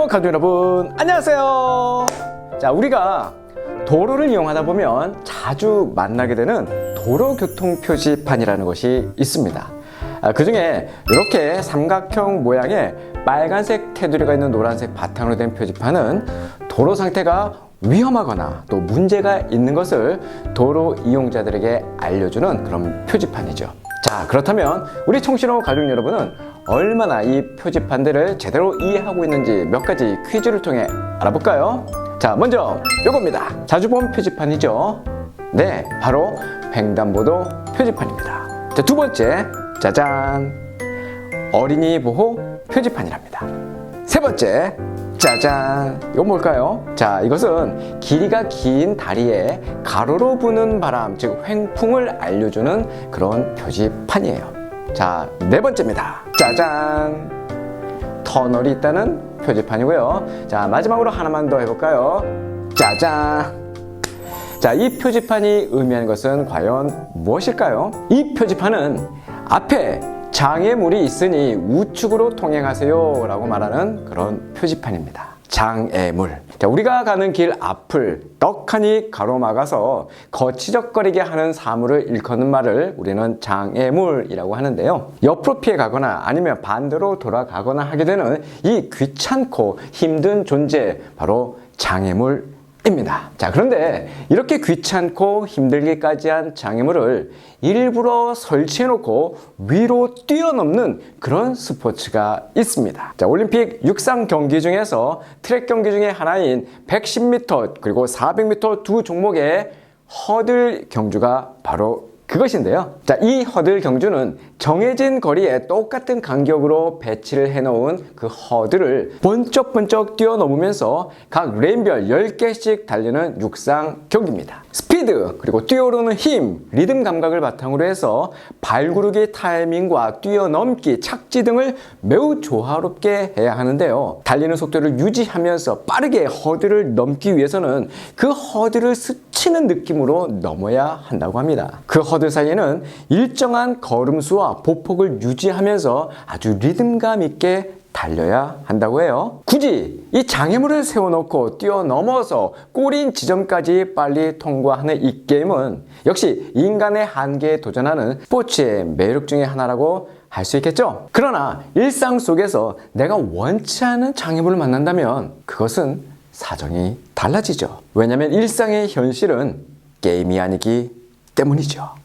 가족 여러분, 안녕하세요. 자, 우리가 도로를 이용하다 보면 자주 만나게 되는 도로교통 표지판이라는 것이 있습니다. 그 중에 이렇게 삼각형 모양의 빨간색 테두리가 있는 노란색 바탕으로 된 표지판은 도로 상태가 위험하거나 또 문제가 있는 것을 도로 이용자들에게 알려주는 그런 표지판이죠. 자, 그렇다면 우리 청신호 가족 여러분은 얼마나 이 표지판들을 제대로 이해하고 있는지 몇 가지 퀴즈를 통해 알아볼까요? 자, 먼저 요겁니다. 자주 본 표지판이죠. 네, 바로 횡단보도 표지판입니다. 자, 두 번째, 짜잔, 어린이 보호 표지판이랍니다. 세 번째, 짜잔, 이거 뭘까요? 자, 이것은 길이가 긴 다리에 가로로 부는 바람, 즉 횡풍을 알려주는 그런 표지판이에요. 자, 네 번째입니다. 짜잔, 터널이 있다는 표지판이고요. 자, 마지막으로 하나만 더 해볼까요? 짜잔. 자, 이 표지판이 의미하는 것은 과연 무엇일까요? 이 표지판은 앞에 장애물이 있으니 우측으로 통행하세요 라고 말하는 그런 표지판입니다. 장애물. 자, 우리가 가는 길 앞을 떡하니 가로막아서 거치적거리게 하는 사물을 일컫는 말을 우리는 장애물이라고 하는데요. 옆으로 피해 가거나 아니면 반대로 돌아가거나 하게 되는 이 귀찮고 힘든 존재, 바로 장애물 입니다. 자, 그런데 이렇게 귀찮고 힘들기까지 한 장애물을 일부러 설치해놓고 위로 뛰어넘는 그런 스포츠가 있습니다. 자, 올림픽 육상 경기 중에서 트랙 경기 중에 하나인 110m 그리고 400m 두 종목의 허들 경주가 바로 그것인데요. 자, 이 허들 경주는 정해진 거리에 똑같은 간격으로 배치를 해놓은 그 허들을 번쩍번쩍 뛰어넘으면서 각 레인별 10개씩 달리는 육상 경기입니다. 스피드, 그리고 뛰어오르는 힘, 리듬 감각을 바탕으로 해서 발구르기 타이밍과 뛰어넘기, 착지 등을 매우 조화롭게 해야 하는데요. 달리는 속도를 유지하면서 빠르게 허들을 넘기 위해서는 그 허들을 스치는 느낌으로 넘어야 한다고 합니다. 그 허들 사이에는 일정한 걸음수와 보폭을 유지하면서 아주 리듬감 있게 달려야 한다고 해요. 굳이 이 장애물을 세워놓고 뛰어넘어서 골인 지점까지 빨리 통과하는 이 게임은 역시 인간의 한계에 도전하는 스포츠의 매력 중에 하나라고 할 수 있겠죠? 그러나 일상 속에서 내가 원치 않은 장애물을 만난다면 그것은 사정이 달라지죠. 왜냐하면 일상의 현실은 게임이 아니기 때문이죠.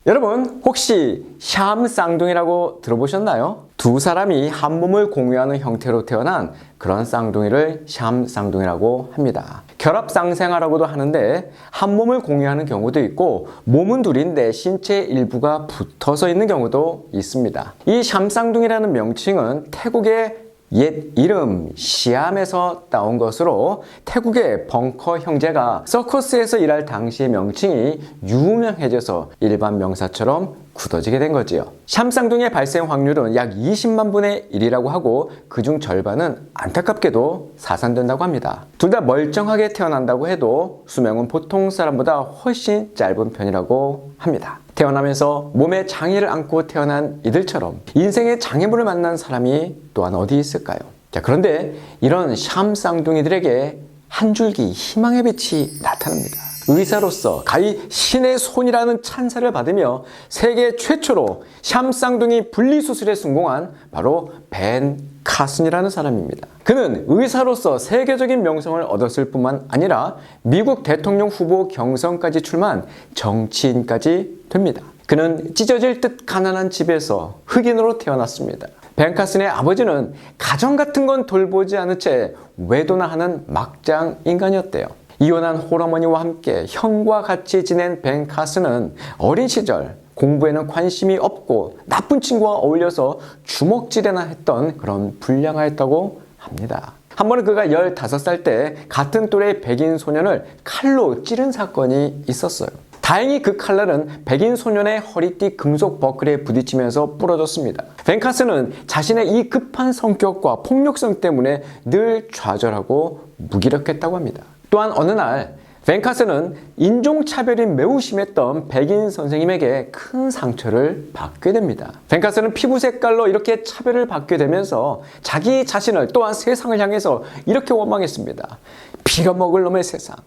여러분, 혹시 샴쌍둥이라고 들어보셨나요? 두 사람이 한 몸을 공유하는 형태로 태어난 그런 쌍둥이를 샴쌍둥이라고 합니다. 결합쌍생아라고도 하는데 한 몸을 공유하는 경우도 있고 몸은 둘인데 신체 일부가 붙어서 있는 경우도 있습니다. 이 샴쌍둥이라는 명칭은 태국의 옛 이름 시암에서 따온 것으로 태국의 벙커 형제가 서커스에서 일할 당시의 명칭이 유명해져서 일반 명사처럼 굳어지게 된 거지요. 샴쌍둥이의 발생 확률은 약 20만 분의 1이라고 하고 그중 절반은 안타깝게도 사산된다고 합니다. 둘 다 멀쩡하게 태어난다고 해도 수명은 보통 사람보다 훨씬 짧은 편이라고 합니다. 태어나면서 몸에 장애를 안고 태어난 이들처럼 인생의 장애물을 만난 사람이 또한 어디 있을까요? 자, 그런데 이런 샴쌍둥이들에게 한 줄기 희망의 빛이 나타납니다. 의사로서 가히 신의 손이라는 찬사를 받으며 세계 최초로 샴쌍둥이 분리수술에 성공한 바로 벤 카슨이라는 사람입니다. 그는 의사로서 세계적인 명성을 얻었을 뿐만 아니라 미국 대통령 후보 경선까지 출마한 정치인까지 됩니다. 그는 찢어질 듯 가난한 집에서 흑인으로 태어났습니다. 벤 카슨의 아버지는 가정 같은 건 돌보지 않은 채 외도나 하는 막장 인간이었대요. 이혼한 홀어머니와 함께 형과 같이 지낸 벤 카슨은 어린 시절 공부에는 관심이 없고 나쁜 친구와 어울려서 주먹질이나 했던 그런 불량아였다고 합니다. 한 번은 그가 15살 때 같은 또래의 백인 소년을 칼로 찌른 사건이 있었어요. 다행히 그 칼날은 백인 소년의 허리띠 금속 버클에 부딪히면서 부러졌습니다. 벤 카슨은 자신의 이 급한 성격과 폭력성 때문에 늘 좌절하고 무기력했다고 합니다. 또한 어느 날 벤카스는 인종차별이 매우 심했던 백인 선생님에게 큰 상처를 받게 됩니다. 벤카스는 피부 색깔로 이렇게 차별을 받게 되면서 자기 자신을 또한 세상을 향해서 이렇게 원망했습니다. 빌어먹을 놈의 세상.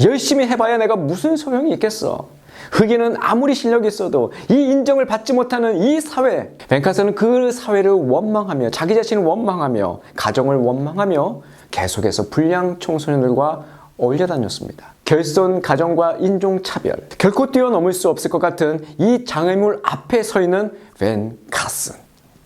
열심히 해봐야 내가 무슨 소용이 있겠어. 흑인은 아무리 실력이 있어도 이 인정을 받지 못하는 이 사회. 벤카스는 그 사회를 원망하며 자기 자신을 원망하며 가정을 원망하며 계속해서 불량 청소년들과 어울려 다녔습니다. 결손 가정과 인종차별, 결코 뛰어넘을 수 없을 것 같은 이 장애물 앞에 서 있는 벤카슨.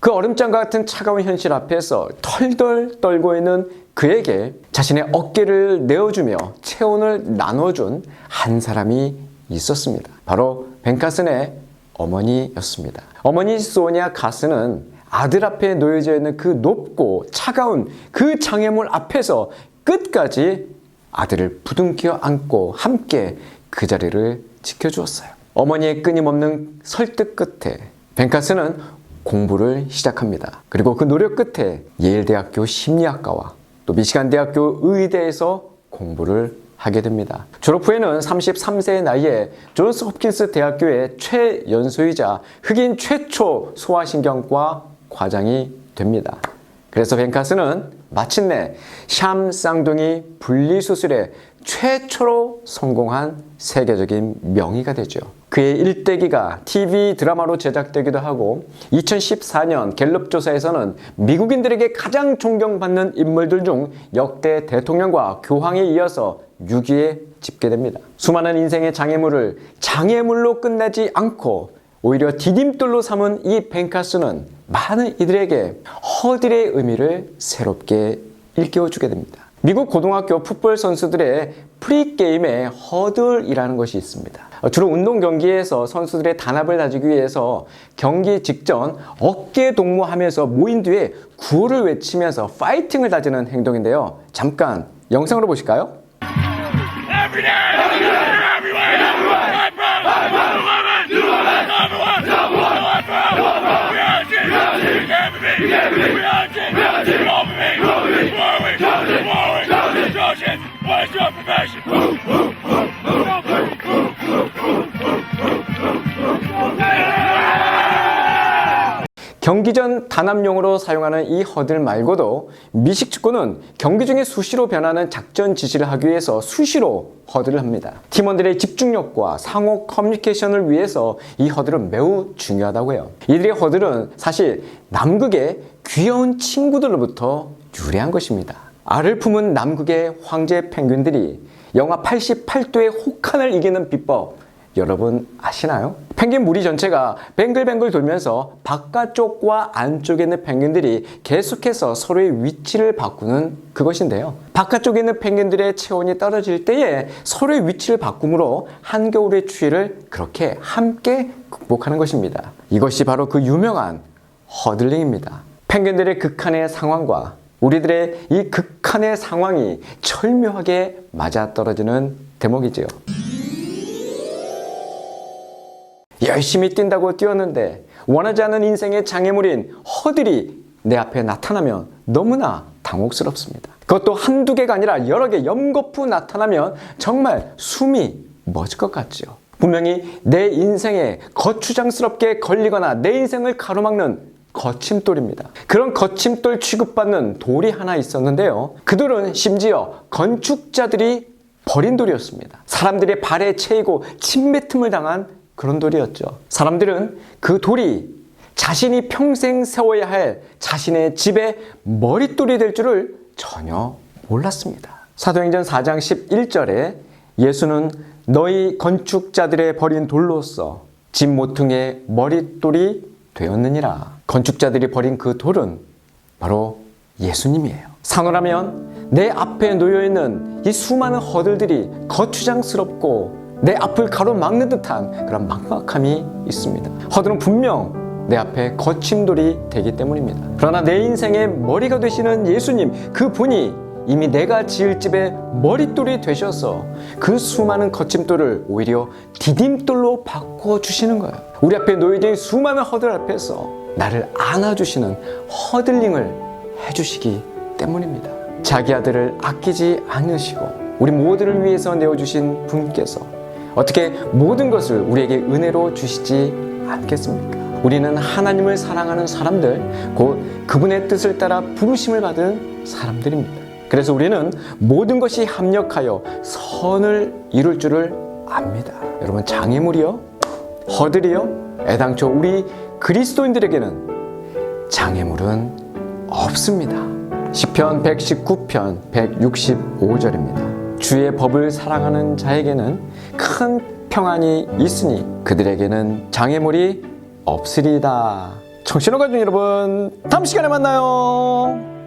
그 얼음장과 같은 차가운 현실 앞에서 털덜 떨고 있는 그에게 자신의 어깨를 내어주며 체온을 나눠준 한 사람이 있었습니다. 바로 벤카슨의 어머니였습니다. 어머니 소니아 카슨은 아들 앞에 놓여져 있는 그 높고 차가운 그 장애물 앞에서 끝까지 아들을 부둥켜 안고 함께 그 자리를 지켜주었어요. 어머니의 끊임없는 설득 끝에 벤카슨은 공부를 시작합니다. 그리고 그 노력 끝에 예일대학교 심리학과와 또 미시간대학교 의대에서 공부를 하게 됩니다. 졸업 후에는 33세의 나이에 존스 홉킨스 대학교의 최연소이자 흑인 최초 소아신경과 과장이 됩니다. 그래서 벤카슨은 마침내 샴 쌍둥이 분리수술에 최초로 성공한 세계적인 명의가 되죠. 그의 일대기가 TV 드라마로 제작되기도 하고 2014년 갤럽 조사에서는 미국인들에게 가장 존경받는 인물들 중 역대 대통령과 교황에 이어서 6위에 집계됩니다. 수많은 인생의 장애물을 장애물로 끝내지 않고 오히려 디딤돌로 삼은 이 벤카슨은 많은 이들에게 허들의 의미를 새롭게 일깨워주게 됩니다. 미국 고등학교 풋볼 선수들의 프리게임에 허들이라는 것이 있습니다. 주로 운동 경기에서 선수들의 단합을 다지기 위해서 경기 직전 어깨 동무하면서 모인 뒤에 구호를 외치면서 파이팅을 다지는 행동인데요. 잠깐 영상으로 보실까요? 경기 전 단합용으로 사용하는 이 허들 말고도 미식축구는 경기 중에 수시로 변하는 작전 지시를 하기 위해서 수시로 허들을 합니다. 팀원들의 집중력과 상호 커뮤니케이션을 위해서 이 허들은 매우 중요하다고 해요. 이들의 허들은 사실 남극의 귀여운 친구들로부터 유래한 것입니다. 알을 품은 남극의 황제 펭귄들이 영하 88도의 혹한을 이기는 비법 여러분 아시나요? 펭귄 무리 전체가 뱅글뱅글 돌면서 바깥쪽과 안쪽에 있는 펭귄들이 계속해서 서로의 위치를 바꾸는 그것인데요. 바깥쪽에 있는 펭귄들의 체온이 떨어질 때에 서로의 위치를 바꿈으로 한겨울의 추위를 그렇게 함께 극복하는 것입니다. 이것이 바로 그 유명한 허들링입니다. 펭귄들의 극한의 상황과 우리들의 이 극한의 상황이 절묘하게 맞아떨어지는 대목이지요. 열심히 뛴다고 뛰었는데 원하지 않는 인생의 장애물인 허들이 내 앞에 나타나면 너무나 당혹스럽습니다. 그것도 한두 개가 아니라 여러 개 연거푸 나타나면 정말 숨이 멎을 것 같죠. 분명히 내 인생에 거추장스럽게 걸리거나 내 인생을 가로막는 거침돌입니다. 그런 거침돌 취급받는 돌이 하나 있었는데요. 그 돌은 심지어 건축자들이 버린 돌이었습니다. 사람들의 발에 채이고 침뱉음을 당한 그런 돌이었죠. 사람들은 그 돌이 자신이 평생 세워야 할 자신의 집의 머릿돌이 될 줄을 전혀 몰랐습니다. 사도행전 4장 11절에 예수는 너희 건축자들의 버린 돌로서 집 모퉁이의 머릿돌이 되었느니라. 건축자들이 버린 그 돌은 바로 예수님이에요. 상호라면 내 앞에 놓여있는 이 수많은 허들들이 거추장스럽고 내 앞을 가로막는 듯한 그런 막막함이 있습니다. 허들은 분명 내 앞에 거침돌이 되기 때문입니다. 그러나 내 인생의 머리가 되시는 예수님, 그 분이 이미 내가 지을 집의 머릿돌이 되셔서 그 수많은 거침돌을 오히려 디딤돌로 바꿔주시는 거예요. 우리 앞에 놓여진 수많은 허들 앞에서 나를 안아주시는 허들링을 해주시기 때문입니다. 자기 아들을 아끼지 않으시고 우리 모두를 위해서 내어주신 분께서 어떻게 모든 것을 우리에게 은혜로 주시지 않겠습니까? 우리는 하나님을 사랑하는 사람들, 곧 그분의 뜻을 따라 부르심을 받은 사람들입니다. 그래서 우리는 모든 것이 합력하여 선을 이룰 줄을 압니다. 여러분, 장애물이요, 허들이요, 애당초 우리 그리스도인들에게는 장애물은 없습니다. 시편 119편 165절입니다. 주의 법을 사랑하는 자에게는 큰 평안이 있으니 그들에게는 장애물이 없으리다. 청취자 가족 여러분, 다음 시간에 만나요.